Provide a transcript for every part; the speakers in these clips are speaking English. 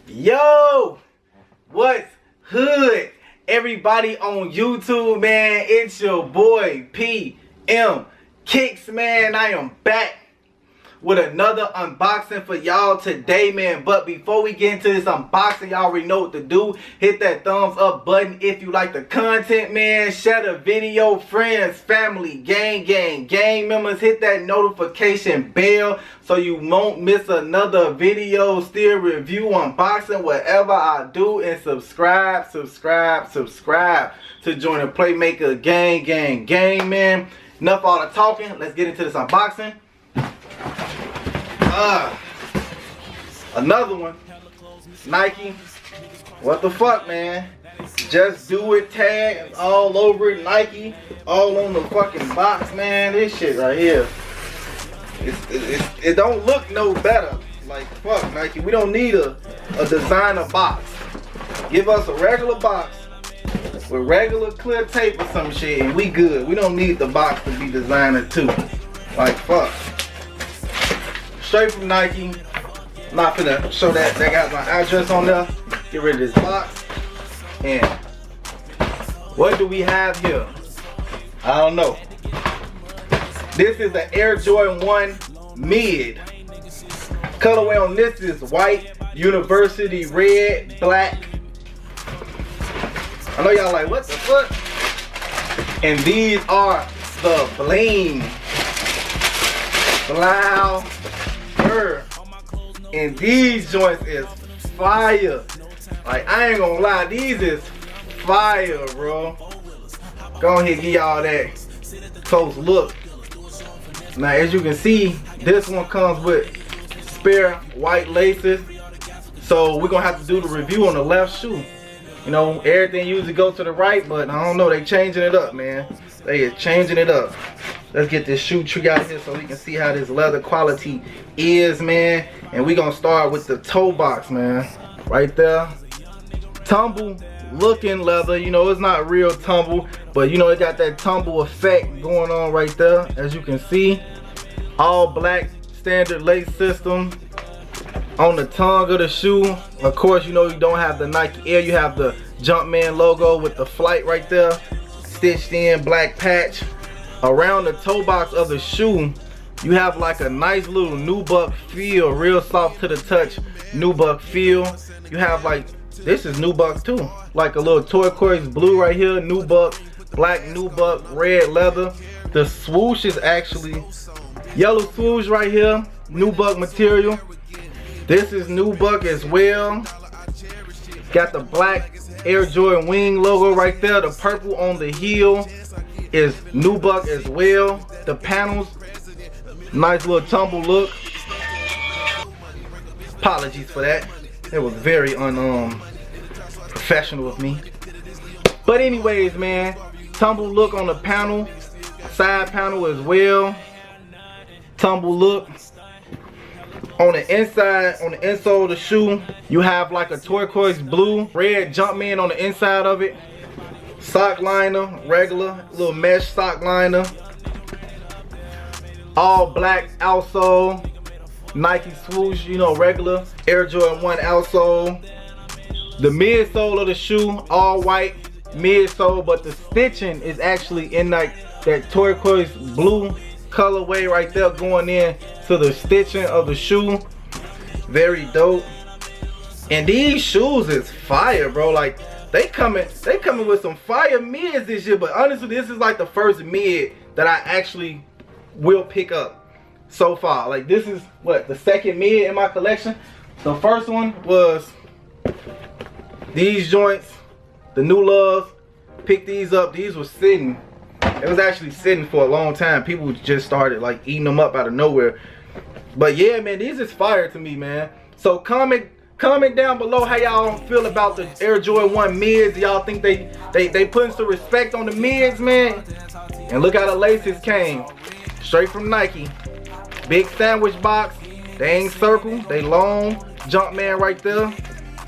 Yo, what's hood? Everybody on YouTube, man, it's your boy PM Kicks, man. I am back with another unboxing for y'all today, man. But before we get into this unboxing, y'all already know what to do. Hit that thumbs up button if you like the content, man. Share the video, friends, family, gang members. Hit that notification bell so you won't miss another video, still review, unboxing, whatever I do. And subscribe to join the Playmaker gang, man. Enough all the talking. Let's get into this unboxing. Another one. Nike. What the fuck, man? Just do it tag all over it. Nike. All on the fucking box, man. This shit right here. It don't look no better. Like, fuck, Nike. We don't need a designer box. Give us a regular box with regular clear tape or some shit and we good. We don't need the box to be designer too. Like, fuck. Straight from Nike. Not finna show that. They got my address on there. Get rid of this box. And what do we have here? I don't know. This is the Air Jordan 1 Mid. Colorway on this is white, university red, black. I know y'all like, what the fuck? And these are the bling. Blow. And these joints is fire. Like, I ain't gonna lie, these is fire, bro. Go ahead, give y'all that close look. Now, as you can see, this one comes with spare white laces. So we're gonna have to do the review on the left shoe. You know, everything usually goes to the right, but I don't know, they changing it up, man. They is changing it up. Let's get this shoe tree out here so we can see how this leather quality is, man. And we gonna start with the toe box, man. Right there. Tumble looking leather. You know, it's not real tumble, but you know, it got that tumble effect going on right there, as you can see. All black standard lace system. On the tongue of the shoe, of course, you know, you don't have the Nike Air. You have the Jumpman logo with the flight right there. Stitched in black patch. Around the toe box of the shoe, you have like a nice little nubuck feel, real soft to the touch nubuck feel. You have like, this is nubuck too, like a little turquoise blue right here, nubuck, black nubuck, red leather. The swoosh is actually yellow swoosh right here, nubuck material. This is nubuck as well. Got the black Air Jordan wing logo right there. The purple on the heel is nubuck as well. The panels, nice little tumble look. Apologies for that. It was very professional of me. But anyways, man, tumble look on the panel, side panel as well. Tumble look. On the inside, on the insole of the shoe, you have like a turquoise blue, red Jumpman on the inside of it. Sock liner, regular, little mesh sock liner. All black outsole. Nike swoosh, you know, regular. Air Jordan 1 outsole. The midsole of the shoe, all white midsole, but the stitching is actually in like that turquoise blue colorway right there, going in to the stitching of the shoe. Very dope. And these shoes is fire, bro. Like, they coming with some fire mids this year. But honestly, this is like the first mid that I actually will pick up so far. Like, this is what, the second mid in my collection. The first one was these joints, the New Loves. Picked these up. These were sitting. It was actually sitting for a long time. People just started like eating them up out of nowhere. But yeah, man, these is fire to me, man. So comment down below how y'all feel about the Air Jordan 1 mids. Y'all think they putting some respect on the mids, man? And look how the laces came. Straight from Nike. Big sandwich box. They ain't circle. They long. Jumpman right there.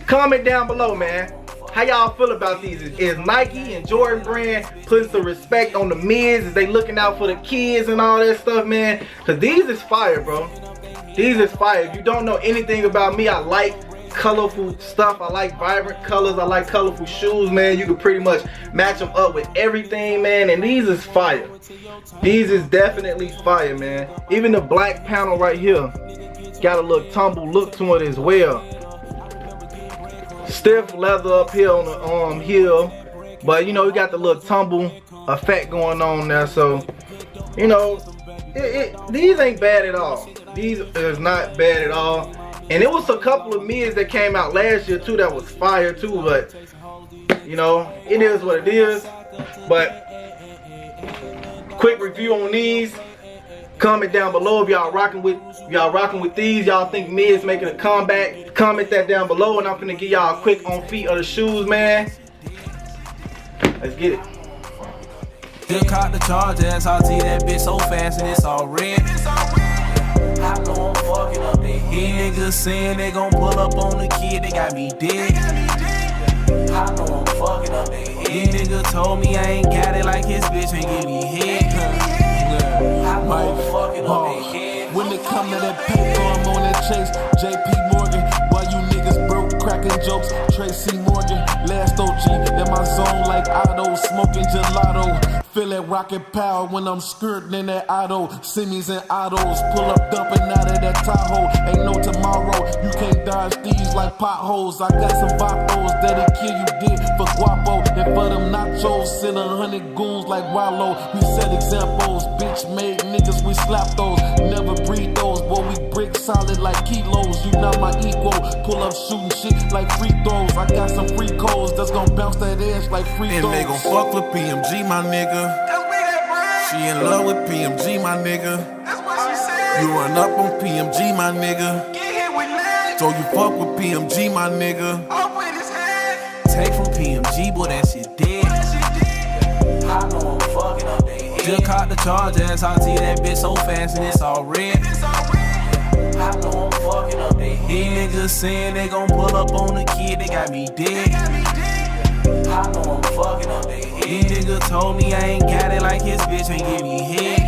Comment down below, man. How y'all feel about these? Is Nike and Jordan brand putting some respect on the mids? Is they looking out for the kids and all that stuff, man? Cause these is fire, bro. These is fire. If you don't know anything about me, I like colorful stuff. I like vibrant colors. I like colorful shoes, man. You can pretty much match them up with everything, man. And these is fire. These is definitely fire, man. Even the black panel right here got a little tumble look to it as well. Stiff leather up here on the heel, but you know, you got the little tumble effect going on there. So, you know, these ain't bad at all. These is not bad at all. And it was a couple of mids that came out last year too that was fire too, but you know, it is what it is. But quick review on these. Comment down below if y'all rocking with these. Y'all think mids making a comeback. Comment that down below, and I'm gonna give y'all a quick on feet of the shoes, man. Let's get it. Just caught the charge, ass. I'll see that bitch so fast and it's all red. I know I'm fucking up their head. Niggas saying they gon' pull up on the kid, they got me dead. I know I'm fucking up their head. These niggas told me I ain't got it like his bitch ain't give me head. I know I'm fucking up their head. When it come to that paper, I'm on that chase. JP Morgan, while you niggas broke, cracking jokes. Tracy Morgan, last OG in my zone like Otto, smoking gelato. Feel that rocket power when I'm skirting in that auto. Semis and autos, pull up dumping out of that Tahoe. Ain't no tomorrow, you can't dodge these like potholes. I got some vatos that'll kill you dead for guapo. And for them nachos, send 100 goons like Wallow. We set examples, bitch made niggas, we slap those. Never breed those, boy, we brick solid like kilos. You not my equal, pull up shooting shit like free throws. I got some free codes that's gon' bounce that ass like free throws. And they gon' fuck with PMG, my nigga. She in love with PMG, my nigga. That's what she said. You run up on PMG, my nigga. Get hit with lead. So you fuck with PMG, my nigga. Up with his head. Take from PMG, boy, that shit dead. I know I'm fucking up their head. Just caught the charge, ass. I'll see that bitch so fast and it's all red. I know I'm fucking up their head. These niggas saying they gon' pull up on the kid, they got me dead. I know I'm fucking up their head. These niggas told me I ain't got it like his bitch ain't give me head.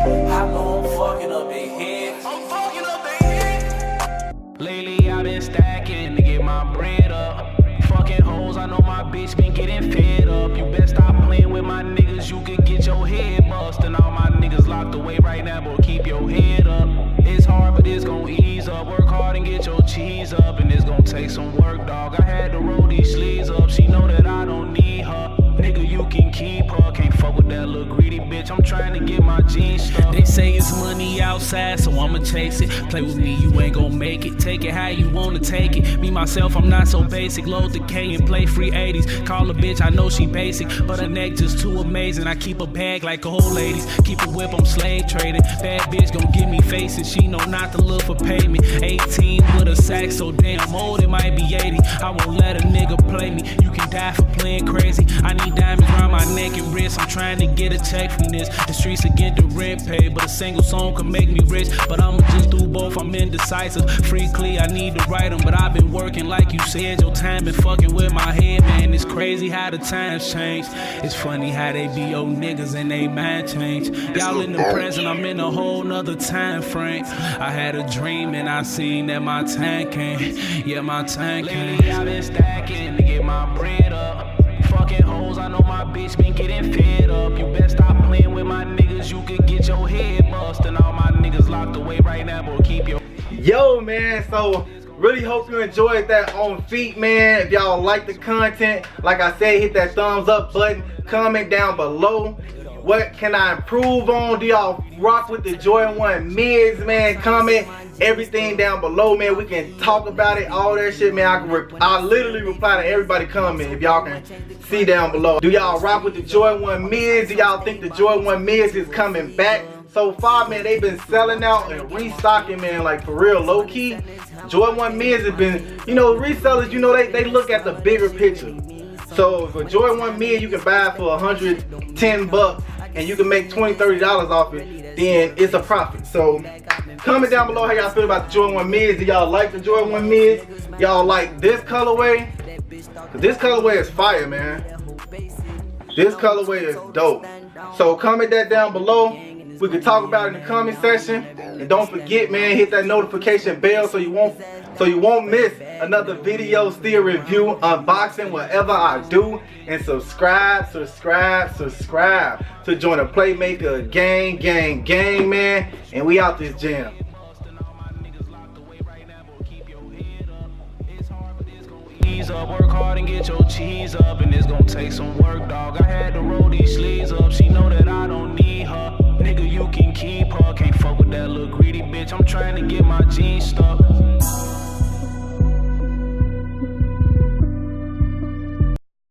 I know I'm fucking up their head. I'm fucking up their head. Lately I've been stacking to get my bread up. Fucking hoes, I know my bitch been getting fed up. You best stop playing with my niggas, you could get your head bust. And all my niggas locked away right now, but keep your head up. It's hard, but it's gon' ease up. Work hard and get your cheese up, and it's gon' take some work, dog. I had to roll these sleeves up. She know that I don't need her. Nigga, you can keep her. Can't fuck with that little greedy bitch. I'm trying to get my jeans stuck. They say it's money outside, so I'ma chase it. Play with me, you ain't gon' make it. Take it how you wanna take it. Me, myself, I'm not so basic. Load the K and play free 80s. Call a bitch, I know she basic, but her neck just too amazing. I keep a bag like old ladies. Keep a whip, I'm slave trading. Bad bitch gon' give me faces. She know not to look for payment. 18 with a sack, so damn old, it might be 80. I won't let a nigga play me. You can die for playing crazy. I need diamonds around my neck and wrist. I'm trying to get a check from this. The streets will get the rent paid, but a single song can make me rich. But I'ma just do both, I'm indecisive. Freakly, I need to write them, but I've been working like you said. Your time been fucking with my head, man. It's crazy how the times change. It's funny how they be old niggas and they mind change. Y'all in the present, I'm in a whole nother time frame. I had a dream and I seen that my time came. Yeah, my time came. Lately I've been stacking to get my bread up. Fucking hoes, I know my bitch been getting fed up. You best stop playing with my niggas, you could get your head bust. And all my niggas locked away right now, but keep your... Yo, man, so really hope you enjoyed that on feet, man. If y'all like the content, like I said, hit that thumbs up button. Comment down below. What can I improve on? Do y'all rock with the Jordan 1 mids, man? Comment everything down below, man. We can talk about it, all that shit, man. I literally reply to everybody comment if y'all can see down below. Do y'all rock with the Jordan 1 mids? Do y'all think the Jordan 1 mids is coming back? So far, man, they've been selling out and restocking, man, like for real, low key. Jordan 1 mids have been, you know, resellers, you know, they look at the bigger picture. So for Jordan 1 mid, you can buy it for 110 bucks and you can make $20, $30 off it, then it's a profit. So comment down below how y'all feel about the Jordan 1 mids. Do y'all like the Jordan 1 mids? Y'all like this colorway? This colorway is fire, man. This colorway is dope. So comment that down below. We can talk about it in the comment section. And don't forget, man, hit that notification bell so you won't miss another video, still review, unboxing, whatever I do. And subscribe to join the Playmaker gang, man. And we out this jam. Work hard and get your cheese up, and it's gonna take some work, dog. I had to roll these sleeves up. She know that I don't need her. Nigga, you can keep her. Can't fuck with that little greedy bitch. I'm trying to get my jeans stuck.